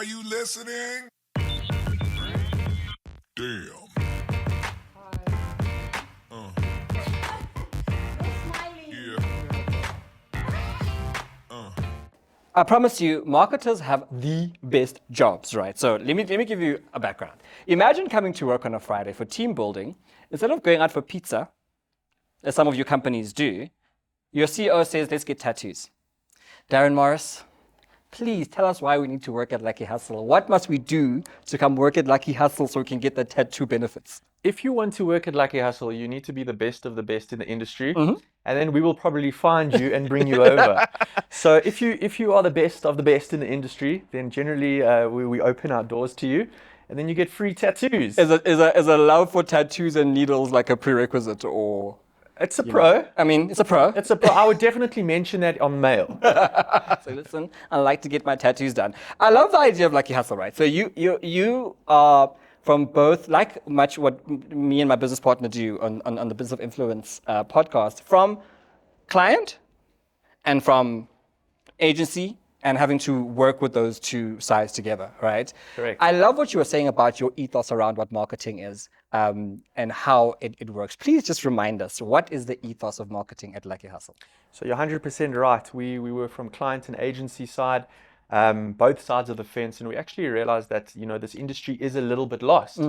Are you listening? Damn. I promise you, marketers have the best jobs, right? So let me give you a background. Imagine coming to work on a Friday for team building. Instead of going out for pizza, as some of your companies do, your CEO says, let's get tattoos. Darren Morris, please tell us why we need to work at Lucky Hustle. What must we do to come work at Lucky Hustle so we can get the tattoo benefits? If you want to work at Lucky Hustle, you need to be the best of the best in the industry, and then we will probably find you and bring you over. So if you are the best of the best in the industry, then generally we open our doors to you, and then you get free tattoos. Is a love for tattoos and needles like a prerequisite, or? It's a pro. I mean, it's a pro. It's a pro. I would definitely mention that on mail. So listen, I like to get my tattoos done. I love the idea of Lucky Hustle, right? So you are from both, like much what me and my business partner do on the Business of Influence podcast, from client and from agency, and having to work with those two sides together, right? Correct. I love what you were saying about your ethos around what marketing is and how it works. Please just remind us, what is the ethos of marketing at Lucky Hustle? So you're 100% right. We were from client and agency side, both sides of the fence, and we actually realized that this industry is a little bit lost.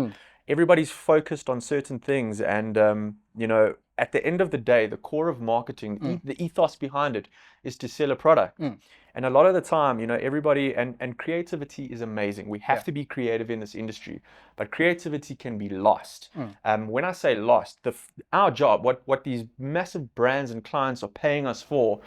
Everybody's focused on certain things, and at the end of the day, the core of marketing, the ethos behind it, is to sell a product. And a lot of the time, everybody, and creativity is amazing. We have to be creative in this industry, but creativity can be lost. When I say lost, our job, what these massive brands and clients are paying us for,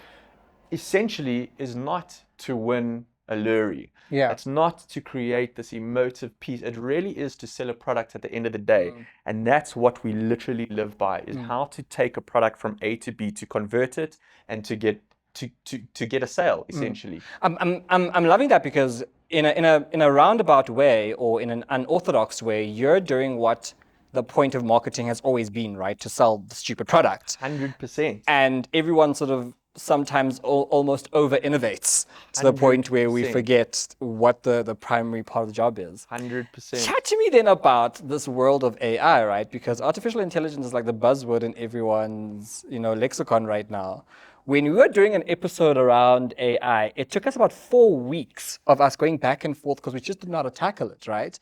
essentially is not to win a lorry. It's not to create this emotive piece. It really is to sell a product at the end of the day. And that's what we literally live by, is how to take a product from A to B, to convert it and to get a sale, essentially. I'm loving that, because in a roundabout way, or in an unorthodox way, you're doing what the point of marketing has always been, right? To sell the stupid product. 100%. And everyone sort of sometimes almost over innovates to the point where we 100%. forget what the primary part of the job is. 100%. Chat to me then about this world of AI, right? Because artificial intelligence is like the buzzword in everyone's lexicon right now. When we were doing an episode around AI, it took us about 4 weeks of us going back and forth because we just didn't know how to tackle it, right?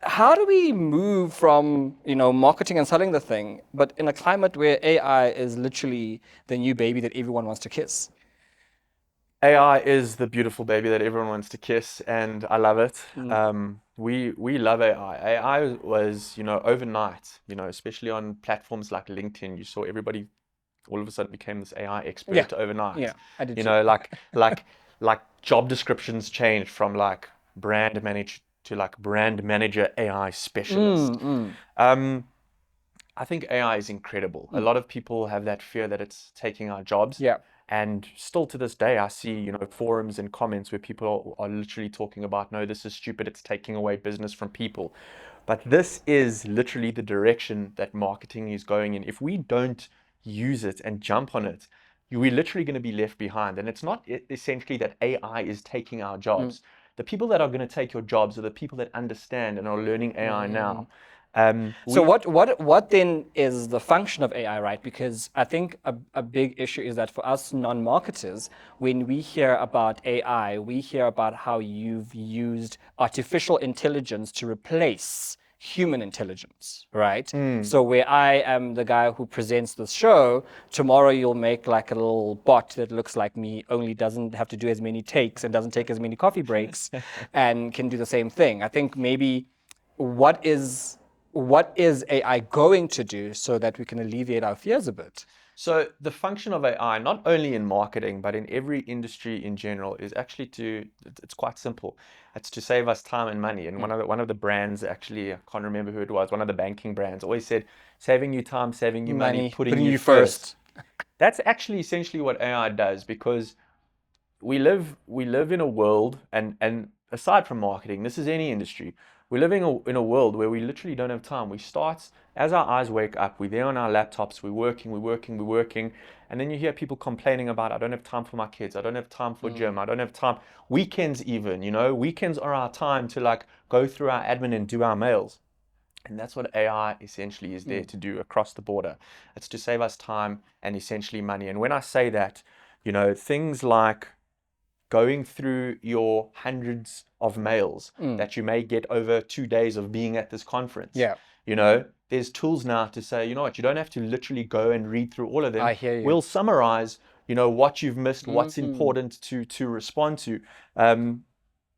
How do we move from, marketing and selling the thing, but in a climate where AI is literally the new baby that everyone wants to kiss? AI is the beautiful baby that everyone wants to kiss, and I love it. We love AI. AI was, overnight, especially on platforms like LinkedIn, you saw everybody all of a sudden became this AI expert overnight. Yeah, I did. Like job descriptions changed from like brand manager to like brand manager AI specialist. I think AI is incredible. A lot of people have that fear that it's taking our jobs. Yeah. And still to this day, I see, forums and comments where people are literally talking about, no, this is stupid, it's taking away business from people. But this is literally the direction that marketing is going in. If we don't use it and jump on it, we're literally going to be left behind. And it's not essentially that AI is taking our jobs. The people that are going to take your jobs are the people that understand and are learning AI now. So what then is the function of AI, right? Because I think a big issue is that for us non-marketers, when we hear about AI, we hear about how you've used artificial intelligence to replace human intelligence, right? So where I am the guy who presents this show, tomorrow you'll make like a little bot that looks like me, only doesn't have to do as many takes and doesn't take as many coffee breaks and can do the same thing. I think maybe what is AI going to do so that we can alleviate our fears a bit? So the function of AI, not only in marketing, but in every industry in general, is actually it's quite simple. It's to save us time and money. And one of the brands, actually, I can't remember who it was, one of the banking brands always said, saving you time, saving you money, putting you first. That's actually essentially what AI does, because we live in a world, and aside from marketing, this is any industry. We're living in a world where we literally don't have time. We start, as our eyes wake up, we're there on our laptops, we're working. And then you hear people complaining about, I don't have time for my kids, I don't have time for gym, I don't have time. Weekends even, weekends are our time to like go through our admin and do our mails. And that's what AI essentially is there to do across the border. It's to save us time and essentially money. And when I say that, things like going through your hundreds of mails that you may get over 2 days of being at this conference. Yeah. There's tools now to say, you know what, you don't have to literally go and read through all of them. I hear you. We'll summarize, what you've missed, what's important to respond to.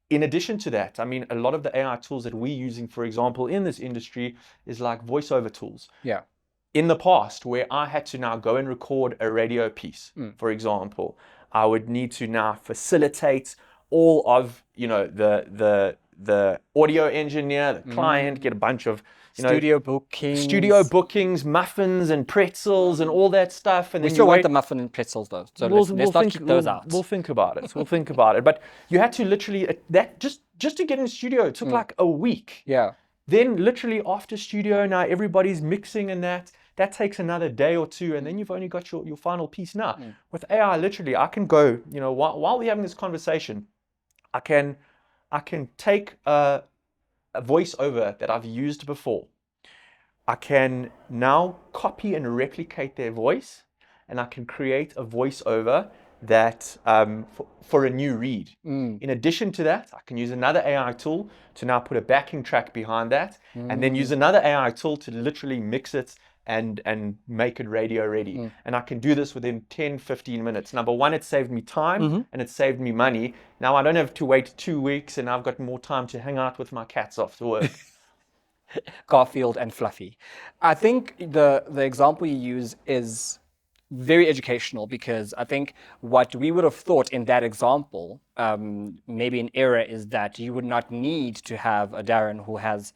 In addition to that, I mean, a lot of the AI tools that we're using, for example, in this industry is like voiceover tools. Yeah. In the past, where I had to now go and record a radio piece, for example, I would need to now facilitate all of, the audio engineer, the client, get a bunch of, studio bookings, muffins and pretzels and all that stuff. And we then still want the muffin and pretzels though. So let's not keep those out. We'll think about it. We'll think about it. But you had to literally, that just to get in the studio, it took like a week. Yeah. Then literally after studio, now everybody's mixing and that takes another day or two, and then you've only got your final piece. Now, with AI, literally, I can go, while we're having this conversation, I can take a voiceover that I've used before. I can now copy and replicate their voice, and I can create a voiceover that for a new read. In addition to that, I can use another AI tool to now put a backing track behind that, and then use another AI tool to literally mix it and make it radio ready. And I can do this within 10-15 minutes. Number one, it saved me time and it saved me money. Now I don't have to wait 2 weeks, and I've got more time to hang out with my cats after work. Garfield and Fluffy. I think the example you use is very educational, because I think what we would have thought in that example, maybe an error, is that you would not need to have a Darren who has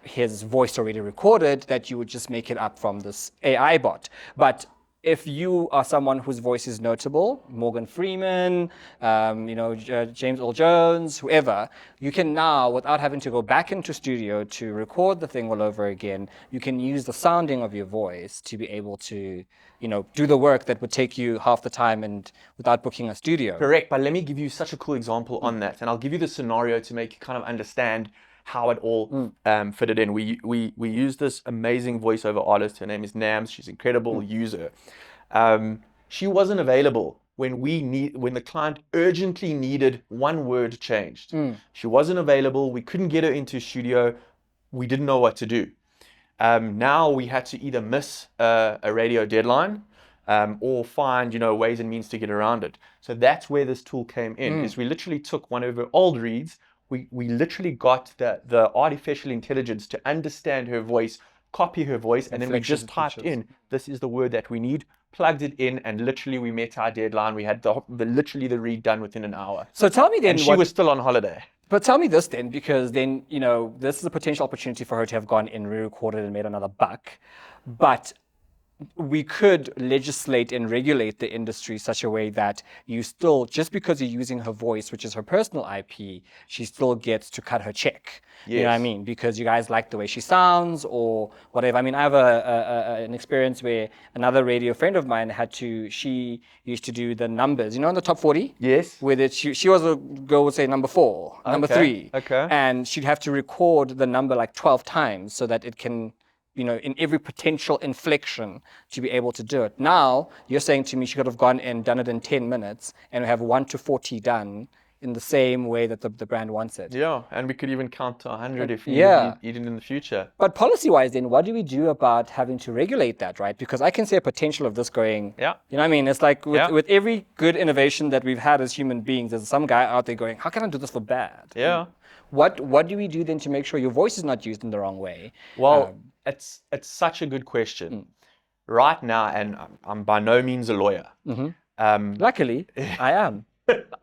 his voice already recorded, that you would just make it up from this AI bot. But if you are someone whose voice is notable, Morgan Freeman, James Earl Jones, whoever, you can now, without having to go back into studio to record the thing all over again, you can use the sounding of your voice to be able to, do the work that would take you half the time and without booking a studio. Correct, but let me give you such a cool example on that. And I'll give you the scenario to make you kind of understand how it all fitted in. We use this amazing voiceover artist. Her name is Nams. She's an incredible user. She wasn't available when the client urgently needed one word changed. She wasn't available. We couldn't get her into studio. We didn't know what to do. Now we had to either miss a radio deadline or find ways and means to get around it. So that's where this tool came in. Is we literally took one of her old reads. We literally got the artificial intelligence to understand her voice, copy her voice, and then we just typed in, this is the word that we need, plugged it in, and literally we met our deadline. We had literally the read done within an hour. So tell me then, and she was still on holiday. But tell me this then, because then, this is a potential opportunity for her to have gone in, re-recorded, and made another buck. But we could legislate and regulate the industry such a way that you still, just because you're using her voice, which is her personal IP, she still gets to cut her check. Yes. You know what I mean? Because you guys like the way she sounds or whatever. I mean, I have an experience where another radio friend of mine she used to do the numbers, in the top 40? Yes. With she was a girl would say number 4, number 3. Okay. And she'd have to record the number like 12 times so that it can, in every potential inflection to be able to do it. Now, you're saying to me she could have gone and done it in 10 minutes and have 1 to 40 done in the same way that the brand wants it. Yeah, and we could even count to 100 if we need it in the future. But policy-wise then, what do we do about having to regulate that, right? Because I can see a potential of this going, you know what I mean? It's like with every good innovation that we've had as human beings, there's some guy out there going, how can I do this for bad? Yeah. What do we do then to make sure your voice is not used in the wrong way? Well, it's such a good question. Right now, and I'm by no means a lawyer. Luckily, I am.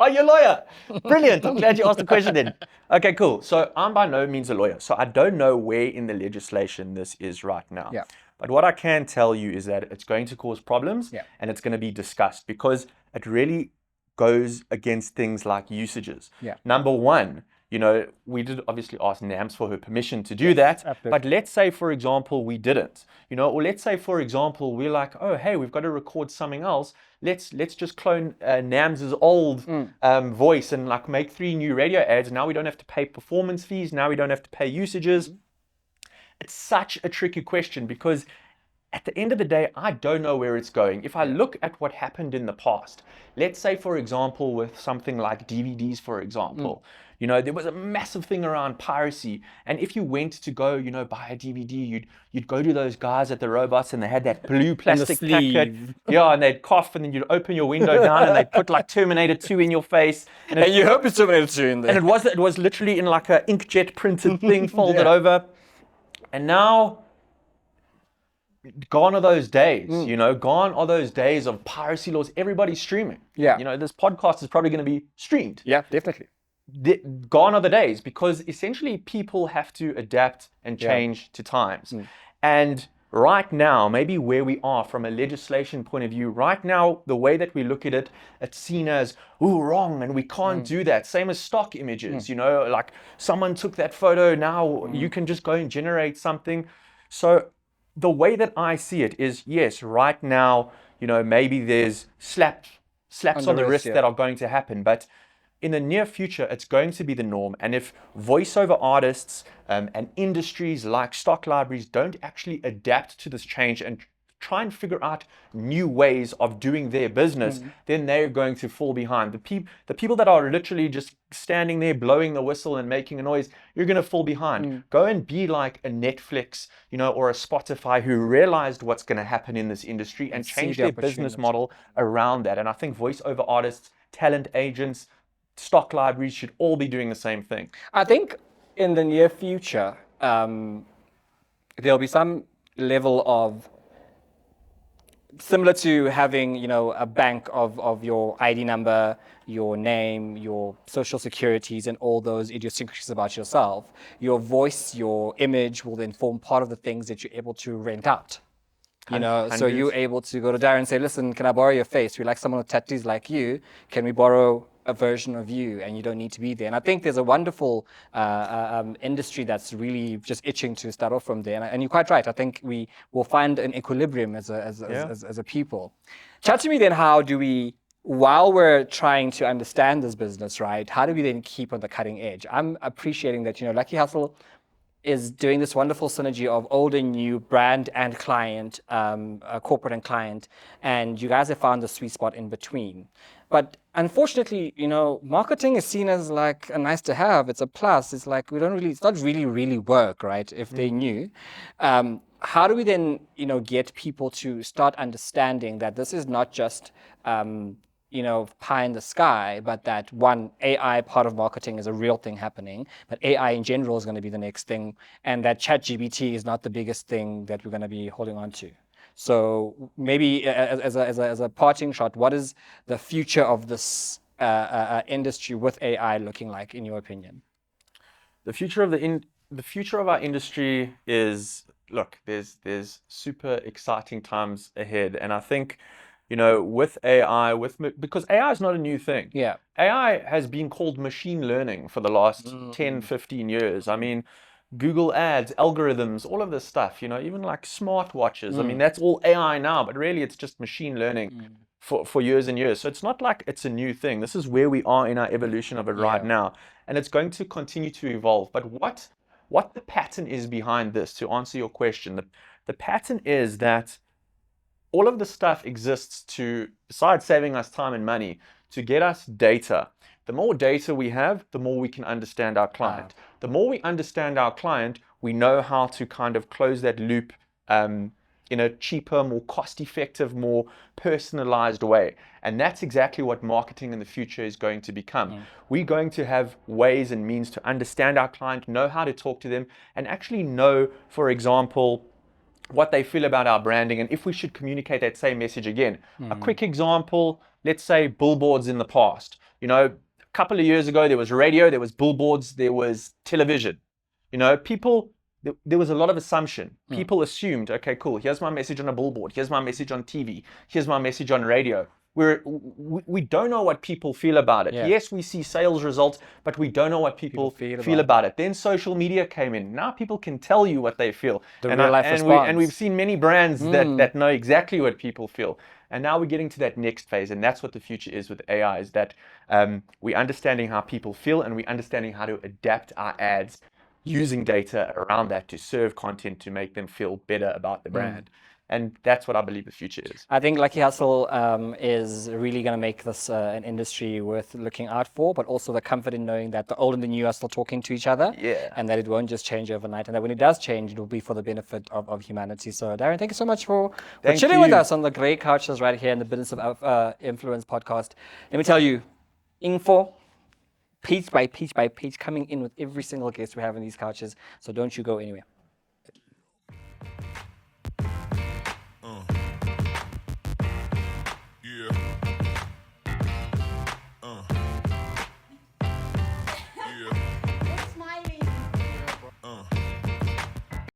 Oh, you're a lawyer. Brilliant. I'm glad you asked the question then. Okay, cool. So I'm by no means a lawyer. So I don't know where in the legislation this is right now. Yeah. But what I can tell you is that it's going to cause problems and it's going to be discussed because it really goes against things like usages. Yeah. Number one, we did obviously ask NAMS for her permission to do that. absolutely. But let's say, for example, we didn't, or let's say, for example, we're like, oh, hey, we've got to record something else. Let's just clone NAMS's old voice and like make 3 new radio ads. Now we don't have to pay performance fees. Now we don't have to pay usages. It's such a tricky question because at the end of the day, I don't know where it's going. If I look at what happened in the past, let's say, for example, with something like DVDs, for example, there was a massive thing around piracy. And if you went to go, buy a DVD, you'd go to those guys at the robots and they had that blue plastic packet. Yeah, and they'd cough and then you'd open your window down and they'd put like Terminator 2 in your face. And you hope it's Terminator 2 in there. And it was literally in like an inkjet printed thing folded over. And now, gone are those days, gone are those days of piracy laws. Everybody's streaming. Yeah. This podcast is probably going to be streamed. Yeah, definitely. Gone are the days because essentially people have to adapt and change to times. And right now, maybe where we are from a legislation point of view, right now, the way that we look at it, it's seen as, wrong, and we can't do that. Same as stock images, like someone took that photo, now you can just go and generate something. So the way that I see it is, yes, right now, maybe there's slaps on the wrist that are going to happen, but in the near future, it's going to be the norm. And if voiceover artists and industries like stock libraries don't actually adapt to this change and try and figure out new ways of doing their business, then they're going to fall behind. The people that are literally just standing there blowing the whistle and making a noise, you're going to fall behind. Go and be like a Netflix, or a Spotify who realized what's going to happen in this industry and change their business model around that. And I think voiceover artists, talent agents, stock libraries should all be doing the same thing. I think in the near future, there'll be some level of, similar to having, a bank of your ID number, your name, your social securities, and all those idiosyncrasies about yourself. Your voice, your image will then form part of the things that you're able to rent out. So you're able to go to Darren and say, listen, can I borrow your face? We like someone with tattoos like you. Can we borrow a version of you? And you don't need to be there. And I think there's a wonderful industry that's really just itching to start off from there. And you're quite right. I think we will find an equilibrium as a people. Chat to me then, how do we, while we're trying to understand this business, right, how do we then keep on the cutting edge? I'm appreciating that, Lucky Hustle is doing this wonderful synergy of old and new, brand and client, corporate and client, and you guys have found the sweet spot in between. But unfortunately, marketing is seen as like a nice to have. It's a plus. It's like it's not really work, right? If they knew. How do we then, get people to start understanding that this is not just, pie in the sky, but that AI part of marketing is a real thing happening, but AI in general is going to be the next thing, and that ChatGPT is not the biggest thing that we're going to be holding on to. So maybe as a parting shot, what is the future of this industry with AI looking like, in your opinion? The future of our industry is, look, there's super exciting times ahead, and I think, with AI, because AI is not a new thing. Yeah. AI has been called machine learning for the last 10, 15 years. I mean, Google ads, algorithms, all of this stuff, even like smartwatches. I mean, that's all AI now, but really it's just machine learning for years and years. So it's not like it's a new thing. This is where we are in our evolution of it right now. And it's going to continue to evolve. But what the pattern is behind this, to answer your question, the pattern is that all of the stuff exists to, besides saving us time and money, to get us data. The more data we have, the more we can understand our client. The more we understand our client, we know how to kind of close that loop in a cheaper, more cost-effective, more personalized way. And that's exactly what marketing in the future is going to become. We're going to have ways and means to understand our client, know how to talk to them, and actually know, for example, what they feel about our branding and if we should communicate that same message again. A quick example, let's say billboards in the past. A couple of years ago, there was radio, there was billboards, there was television. There was a lot of assumption. People assumed, okay, cool, here's my message on a billboard, here's my message on TV, here's my message on radio. we don't know what people feel about it. Yeah. Yes, we see sales results, but we don't know what people feel about it. Then social media came in. Now people can tell you what they feel. The real life response. And we've seen many brands that know exactly what people feel. And now we're getting to that next phase, and that's what the future is with AI, is that we're understanding how people feel, and we're understanding how to adapt our ads using data around that to serve content to make them feel better about the brand. And that's what I believe the future is. I think Lucky Hustle is really going to make this an industry worth looking out for, but also the comfort in knowing that the old and the new are still talking to each other, Yeah. and that it won't just change overnight, and that when it does change, it will be for the benefit of humanity. So, Darren, thank you so much for chilling with us on the grey couches right here in the Business of Influence podcast. Let me tell you, info, piece by piece by piece, coming in with every single guest we have in these couches. So don't you go anywhere.